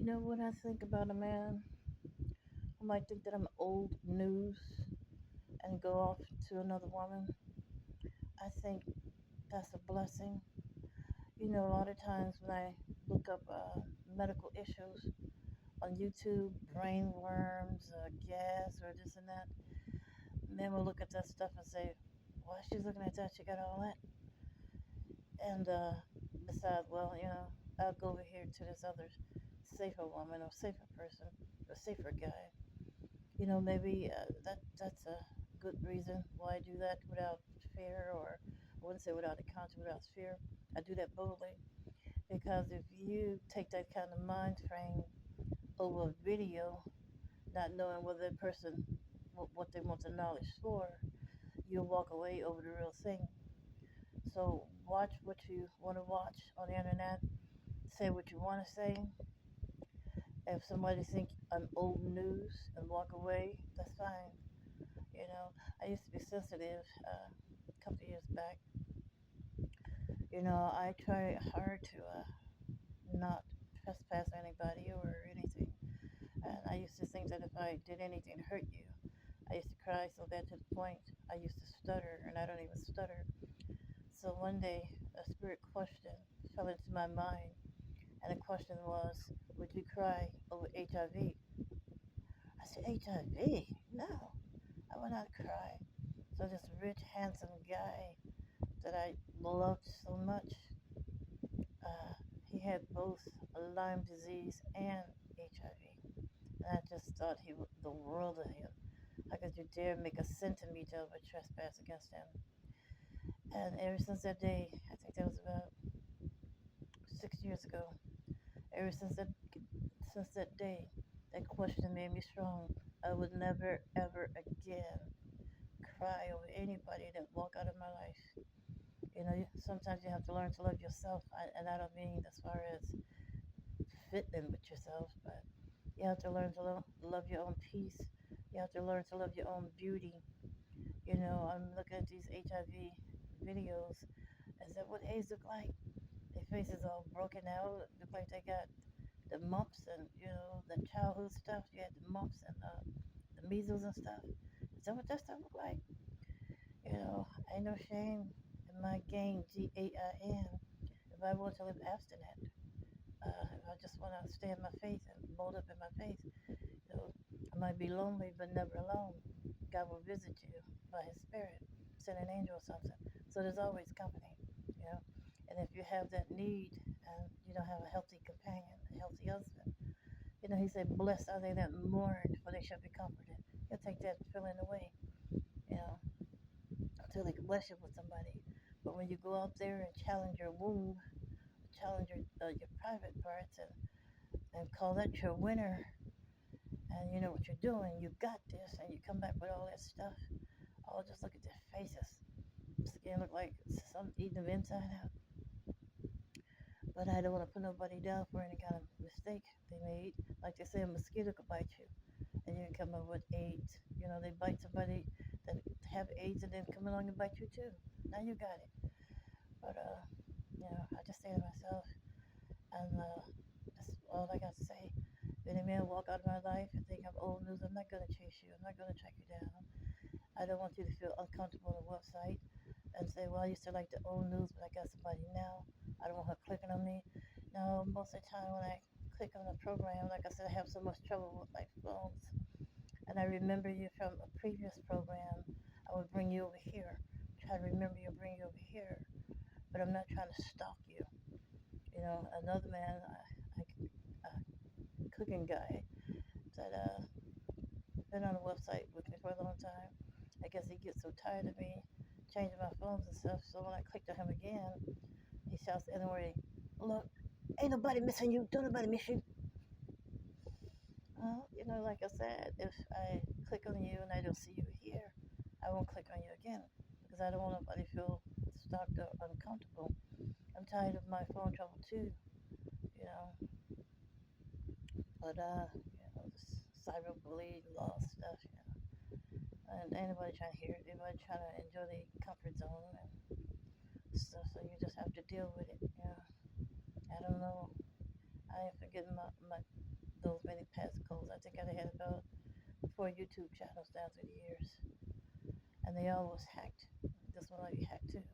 You know what I think about a man who might think that I'm old news and go off to another woman? I think that's a blessing. You know, a lot of times when I look up medical issues on YouTube, brain worms, gas, or this and that, men will look at that stuff and say, "Why she's looking at that? She got all that." And decide, well, I'll go over here to this other safer woman or safer person or safer guy. You know, maybe that's a good reason why I do that without fear, or I wouldn't say without a conscience, without fear. I do that boldly because if you take that kind of mind frame over a video, not knowing whether that person what they want the knowledge for, you'll walk away over the real thing. So watch what you want to watch on the internet. Say what you want to say. If somebody think I'm old news and walk away, that's fine. You know, I used to be sensitive a couple of years back. You know, I try hard to not trespass anybody or anything. And I used to think that if I did anything to hurt you, I used to cry so bad to the point I used to stutter, and I don't even stutter. So one day, a spirit question fell into my mind, and the question was, would you cry over HIV? I said, HIV? No, I would not cry. So this rich, handsome guy that I loved so much, uh, he had both Lyme disease and HIV. And I just thought he was the world of him. How could you dare make a centimeter of a trespass against him? And ever since that day, I think that was about 6 years ago. Ever since that day, that question made me strong. I would never ever again cry over anybody that walk out of my life. You know, sometimes you have to learn to love yourself, and I don't mean as far as fitting with yourself, but you have to learn to love your own peace. You have to learn to love your own beauty. You know, I'm looking at these HIV videos. Is that what AIDS look like? Their faces all broken out, look like they got the mumps and the childhood stuff. You had the mumps and the measles and stuff. Is that what that stuff look like? You know, ain't no shame in my game, GAIN. If I want to live abstinent, if I just want to stay in my faith and mold up in my faith, I might be lonely but never alone. God will visit you by His Spirit, send an angel or something. So there's always company, you know. And if you have that need and you don't have a healthy companion, a healthy husband, He said, "Blessed are they that mourn, for they shall be comforted." He'll take that feeling away, you know, until they can bless you with somebody. But when you go out there and challenge your womb, challenge your private parts, and call that your winner, and you know what you're doing, you got this, and you come back with all that stuff. Oh, just look at their faces. Skin look like some eating them inside out. But I don't want to put nobody down for any kind of mistake they made. Like they say, a mosquito could bite you, and you can come up with AIDS. You know, they bite somebody that have AIDS, and then come along and bite you too. Now you got it. But I just say to myself, and that's all I got to say. If any man walk out of my life and think I'm old news, I'm not gonna chase you. I'm not gonna track you down. I don't want you to feel uncomfortable on the website and say, well, I used to like the old news, but I got somebody now. I don't want her clicking on me. No, most of the time when I click on a program, like I said, I have so much trouble with my phones. And I remember you from a previous program. I would bring you over here. Try to remember you, bring you over here. But I'm not trying to stalk you. You know, another man, a cooking guy, that been on the website with me for a long time. I guess he gets so tired of me changing my phones and stuff. So when I clicked on him again, he shouts anyway, "Look, ain't nobody missing you. Don't nobody miss you." Well, like I said, if I click on you and I don't see you here, I won't click on you again because I don't want nobody to feel stalked or uncomfortable. I'm tired of my phone trouble too, you know. But this cyberbullying law stuff, and anybody trying to hear it, everybody trying to enjoy the comfort zone and stuff. So you just have to deal with it. I don't know. I ain't forgetting my those many passcodes. I think I had about 4 YouTube channels down through the years, and they all was hacked. This one might be hacked too.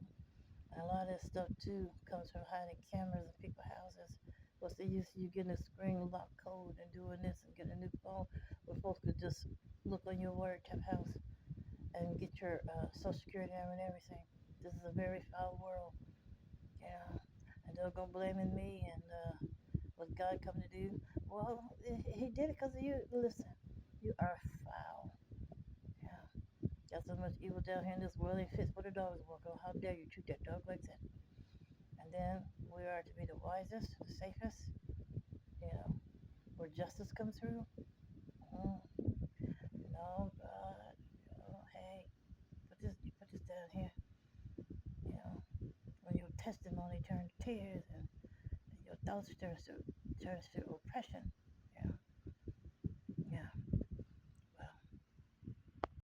And a lot of that stuff too comes from hiding cameras in people's houses. What's the use of you getting a screen lock code and doing this and getting a new phone where folks could just look on your wiretap house and get your social security number and everything. This is a very foul world, yeah. And they're gonna blaming me and what God come to do? Well, He did it because of you. Listen, you are foul. Yeah, got so much evil down here in this world. It fits where the dogs walk on. How dare you treat that dog like that? And then we are to be the wisest, the safest. You know, where justice comes through. Mm, no, God. Oh, hey, put this down here. You know, when your testimony turns to tears and your thoughts turns to oppression.